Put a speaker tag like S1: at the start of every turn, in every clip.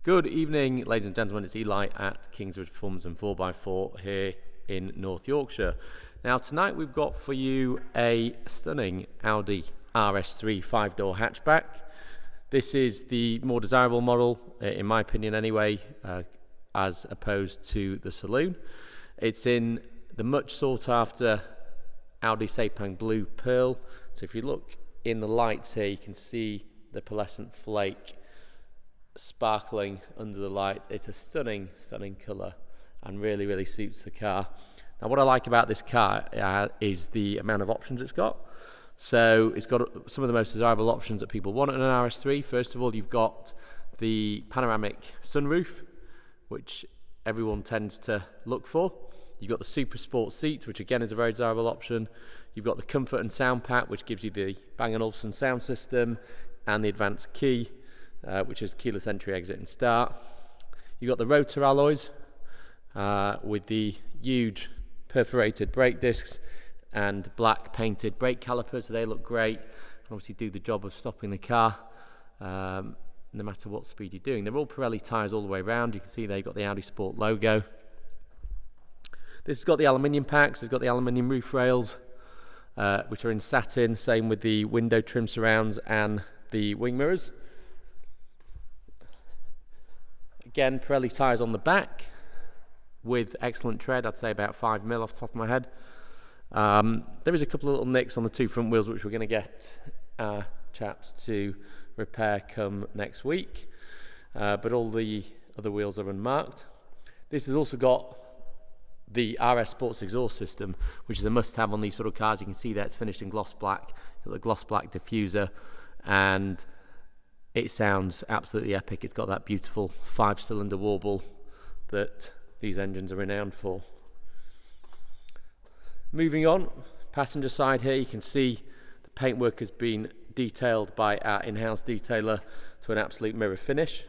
S1: Good evening, ladies and gentlemen. It's Eli at Kingsbridge Performance and 4x4 here in North Yorkshire. Now, tonight we've got for you a stunning Audi RS3 5-door hatchback. This is the more desirable model, in my opinion anyway, as opposed to the saloon. It's in the much sought after Audi Sepang Blue Pearl. So if you look in the lights here, you can see the pearlescent flake sparkling under the light. It's a stunning colour and really suits the car. Now, what I like about this car is the amount of options it's got. So it's got some of the most desirable options that people want in an RS3. First of all, you've got the panoramic sunroof, which everyone tends to look for. You've got the Seats+Sports seats, which again is a very desirable option. You've got the comfort and sound pack, which gives you the Bang & Olufsen sound system and the advanced key, which is keyless entry, exit and start. You've got the rotor alloys with the huge perforated brake discs and black painted brake calipers. So they look great and obviously do the job of stopping the car no matter what speed you're doing. They're all Pirelli tyres all the way around. You can see they've got the Audi Sport logo. This has got the aluminium packs. It's got the aluminium roof rails, which are in satin. Same with the window trim surrounds and the wing mirrors. Again, Pirelli tyres on the back with excellent tread. I'd say about 5mm off the top of my head. There is a couple of little nicks on the two front wheels, which we're going to get our chaps to repair come next week. But all the other wheels are unmarked. This has also got the RS Sports exhaust system, which is a must-have on these sort of cars. You can see that it's finished in gloss black. Got the gloss black diffuser, and it sounds absolutely epic. It's got that beautiful 5-cylinder warble that these engines are renowned for. Moving on, passenger side here, you can see the paintwork has been detailed by our in-house detailer to an absolute mirror finish.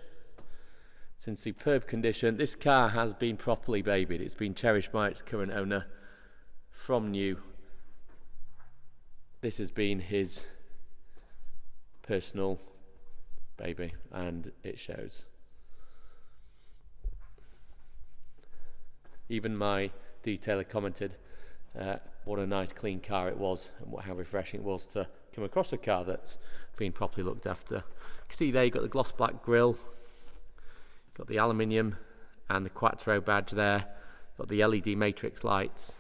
S1: It's in superb condition. This car has been properly babied. It's been cherished by its current owner from new. This has been his personal baby, and it shows. Even my detailer commented what a nice clean car it was and how refreshing it was to come across a car that's been properly looked after. You can see there you've got the gloss black grille, got the aluminium and the Quattro badge there, got the LED matrix lights.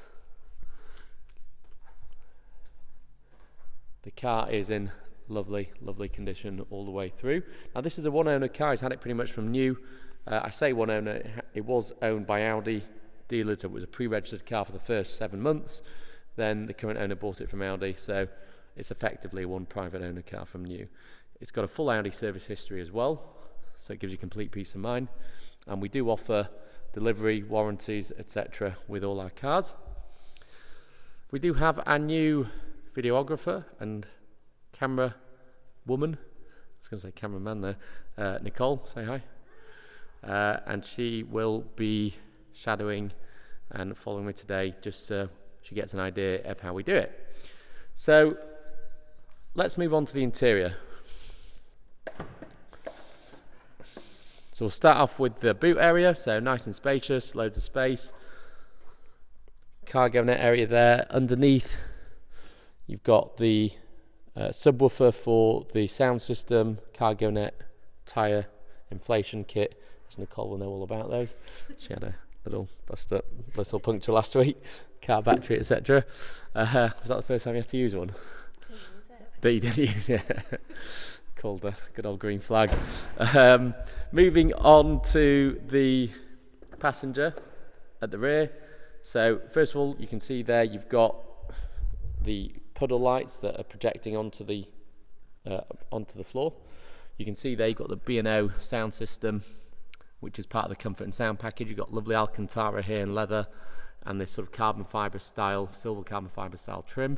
S1: The car is in lovely condition all the way through. Now, this is a one owner car. He's had it pretty much from new. I say one owner, it was owned by Audi dealers. It was a pre-registered car for the first 7 months. Then the current owner bought it from Audi, so it's effectively one private owner car from new. It's got a full Audi service history as well, so it gives you complete peace of mind. And we do offer delivery, warranties, etc. with all our cars. We do have our new videographer and camera woman. I was going to say cameraman there. Nicole, say hi. And she will be shadowing and following me today, just so she gets an idea of how we do it. So let's move on to the interior. So we'll start off with the boot area. So nice and spacious, loads of space. Cargo net area there. Underneath, you've got the subwoofer for the sound system, cargo net, tyre inflation kit, as Nicole will know all about those. She had a little little puncture last week, car battery, etc. Was that the first time you had to use one?
S2: Didn't use it.
S1: That you didn't use, yeah. Called the good old green flag. Moving on to the passenger at the rear. So first of all, you can see there you've got the puddle lights that are projecting onto the floor. You can see there you've got the B&O sound system, which is part of the comfort and sound package. You've got lovely Alcantara here in leather and this sort of carbon fibre style, silver carbon fibre style trim.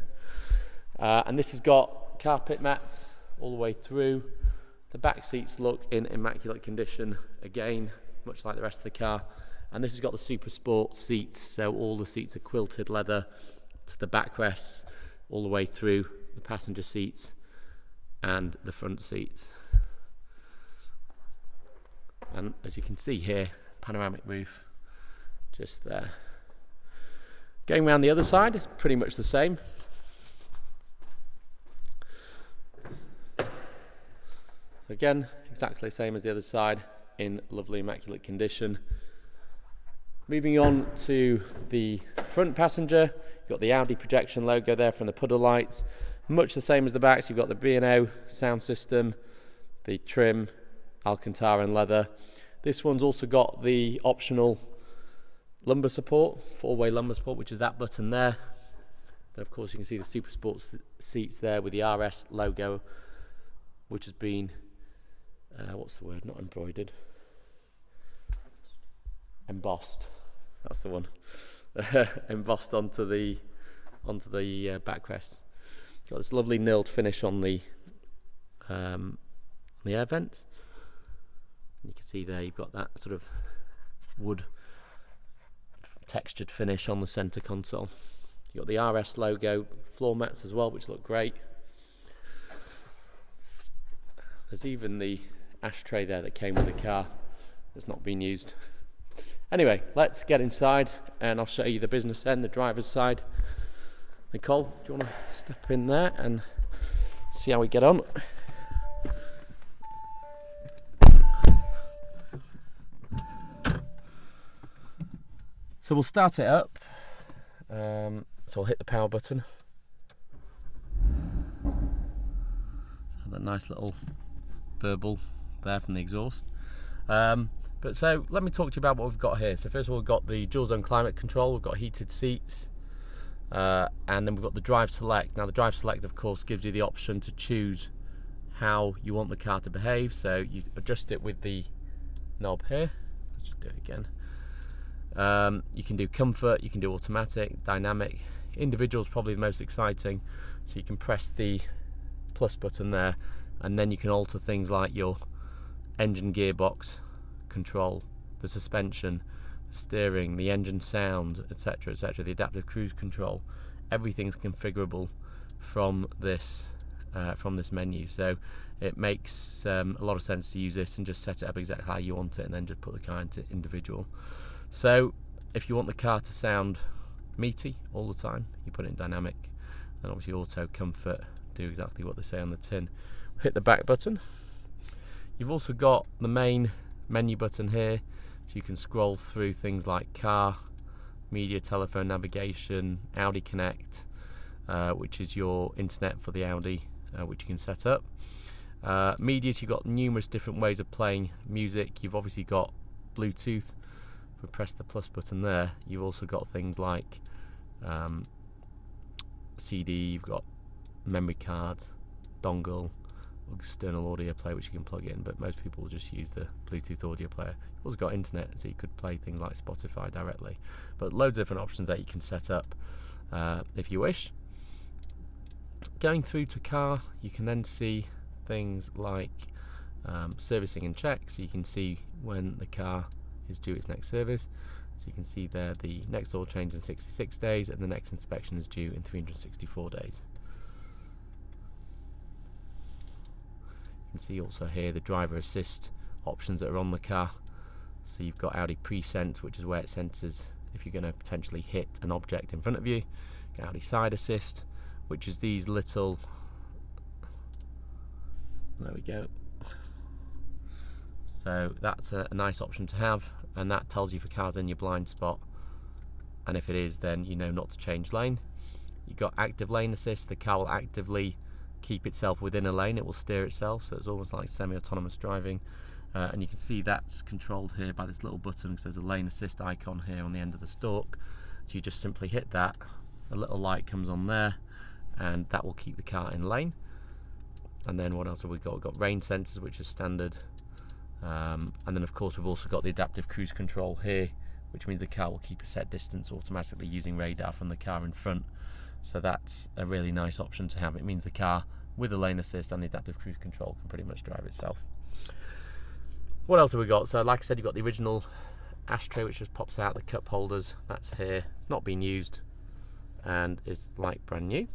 S1: And this has got carpet mats all the way through. The back seats look in immaculate condition again, much like the rest of the car. And this has got the Seats+Sports seats, so all the seats are quilted leather to the backrests all the way through the passenger seats and the front seats. And as you can see here, panoramic roof just there. Going around the other side, it's pretty much the same. So again, exactly the same as the other side, in lovely immaculate condition. Moving on to the front passenger, you've got the Audi projection logo there from the puddle lights. Much the same as the back, so you've got the B&O sound system, the trim, Alcantara and leather. This one's also got the optional lumbar support, 4-way lumbar support, which is that button there. Then of course you can see the SPEC seats there with the RS logo, which has been, what's the word, not embroidered, embossed, that's the one, embossed onto the backrest. Got this lovely knilled finish on the air vents. You can see there you've got that sort of wood textured finish on the center console. You've got the RS logo floor mats as well, which look great. There's even the ashtray there that came with the car that's not been used. Anyway, let's get inside and I'll show you the business end, the driver's side. Nicole, do you want to step in there and see how we get on? So we'll start it up. So I'll hit the power button. So that nice little burble there from the exhaust. But so let me talk to you about what we've got here. So first of all, we've got the dual zone climate control, we've got heated seats, and then we've got the drive select. Now the drive select of course gives you the option to choose how you want the car to behave. So you adjust it with the knob here. Let's just do it again. You can do comfort, you can do automatic, dynamic. Individual is probably the most exciting, so you can press the plus button there and then you can alter things like your engine gearbox control, the suspension, the steering, the engine sound, etc, etc, the adaptive cruise control. Everything's configurable from this menu, so it makes a lot of sense to use this and just set it up exactly how you want it and then just put the car into individual. So if you want the car to sound meaty all the time, you put it in dynamic, and obviously auto, comfort, do exactly what they say on the tin. Hit the back button. You've also got the main menu button here, so you can scroll through things like car, media, telephone, navigation, Audi Connect, which is your internet for the Audi, which you can set up. Media, you've got numerous different ways of playing music. You've obviously got Bluetooth. If we press the plus button there, you've also got things like CD, you've got memory cards, dongle, external audio player which you can plug in, but most people will just use the Bluetooth audio player. You've also got internet, so you could play things like Spotify directly, but loads of different options that you can set up if you wish. Going through to car, you can then see things like servicing and checks, so you can see when the car is due its next service. So you can see there the next oil change in 66 days and the next inspection is due in 364 days. You can see also here the driver assist options that are on the car. So you've got Audi Pre-Sense, which is where it senses if you're going to potentially hit an object in front of you. Audi Side Assist, which is these little, there we go. So that's a nice option to have, and that tells you if a car's in your blind spot, and if it is, then you know not to change lane. You've got active lane assist. The car will actively keep itself within a lane, it will steer itself, so it's almost like semi-autonomous driving. And you can see that's controlled here by this little button, because there's a lane assist icon here on the end of the stalk. So you just simply hit that, a little light comes on there, and that will keep the car in lane. And then what else have we got? We've got rain sensors, which is standard. And then of course we've also got the adaptive cruise control here, which means the car will keep a set distance automatically using radar from the car in front. So that's a really nice option to have. It means the car with the lane assist and the adaptive cruise control can pretty much drive itself. What else have we got? So like I said, you've got the original ashtray which just pops out, the cup holders, that's here. It's not been used and is like brand new.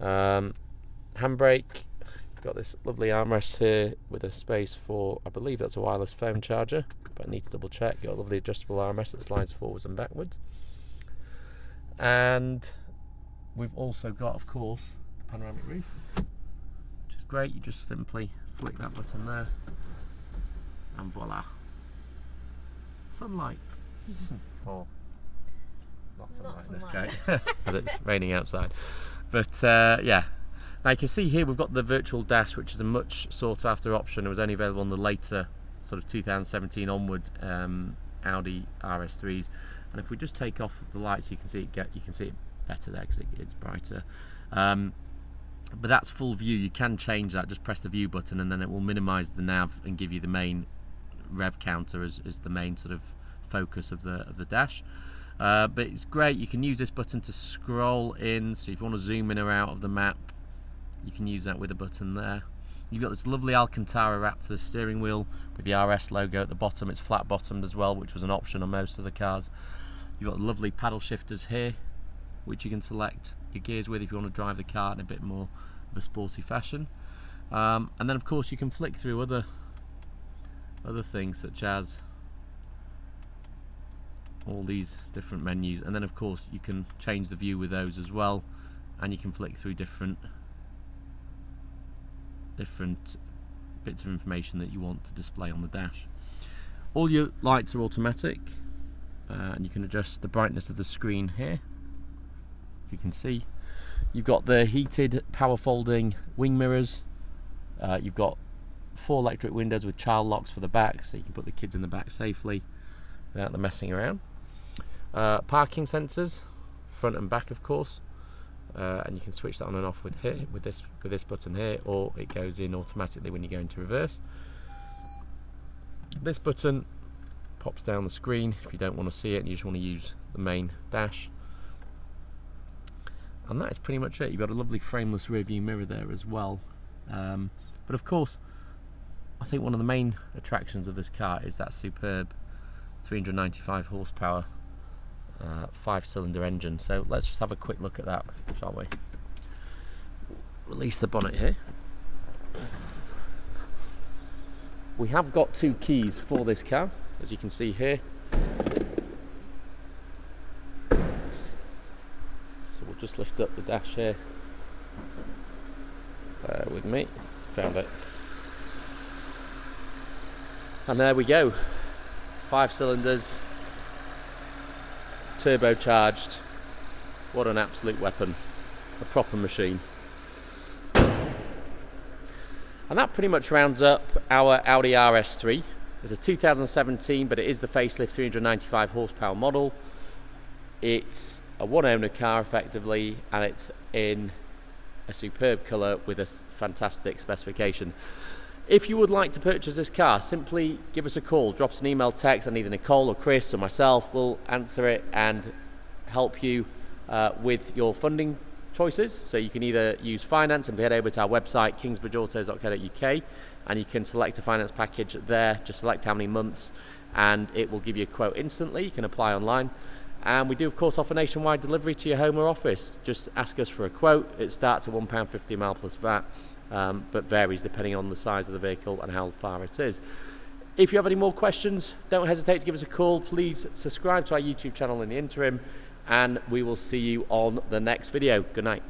S1: Handbrake, got this lovely armrest here with a space for, I believe that's a wireless phone charger, but I need to double check. Got a lovely adjustable armrest that slides forwards and backwards. And we've also got, of course, the panoramic roof, which is great. You just simply flick that button there, and voila, sunlight. Or not sunlight in this case, because it's raining outside. But yeah, now you can see here we've got the virtual dash, which is a much sought after option. It was only available on the later sort of 2017 onward Audi RS3s. And if we just take off the lights, you can see it better there because it's brighter. But that's full view. You can change that. Just press the view button, and then it will minimise the nav and give you the main rev counter as the main sort of focus of the dash. But it's great. You can use this button to scroll in. So if you want to zoom in or out of the map, you can use that with a button there. You've got this lovely Alcantara wrap to the steering wheel with the RS logo at the bottom. It's flat bottomed as well, which was an option on most of the cars. You've got lovely paddle shifters here, which you can select your gears with if you want to drive the car in a bit more of a sporty fashion. And then of course you can flick through other things, such as all these different menus, and then of course you can change the view with those as well, and you can flick through different bits of information that you want to display on the dash. All your lights are automatic, and you can adjust the brightness of the screen here. You can see you've got the heated power folding wing mirrors. You've got 4 electric windows with child locks for the back, so you can put the kids in the back safely without them messing around. Parking sensors, front and back of course, and you can switch that on and off with this button here, or it goes in automatically when you go into reverse. This button pops down the screen if you don't want to see it and you just want to use the main dash. And that is pretty much it. You've got a lovely frameless rear view mirror there as well. But of course, I think one of the main attractions of this car is that superb 395 horsepower 5-cylinder engine. So let's just have a quick look at that, shall we? Release the bonnet here. We have got 2 keys for this car, as you can see here. So we'll just lift up the dash here. Bear with me, found it. And there we go, 5 cylinders, turbocharged. What an absolute weapon, a proper machine. And that pretty much rounds up our Audi RS3. It's a 2017, but it is the facelift 395 horsepower model. It's a one-owner car effectively, and it's in a superb colour with a fantastic specification. If you would like to purchase this car, simply give us a call, drop us an email, text, and either Nicole or Chris or myself will answer it and help you with your funding choices. So you can either use finance and head over to our website, kingsbridgeautos.co.uk, and you can select a finance package there. Just select how many months and it will give you a quote instantly. You can apply online. And we do of course offer nationwide delivery to your home or office. Just ask us for a quote. It starts at £1.50 a mile plus VAT, but varies depending on the size of the vehicle and how far it is. If you have any more questions, don't hesitate to give us a call. Please subscribe to our YouTube channel in the interim, and we will see you on the next video. Good night.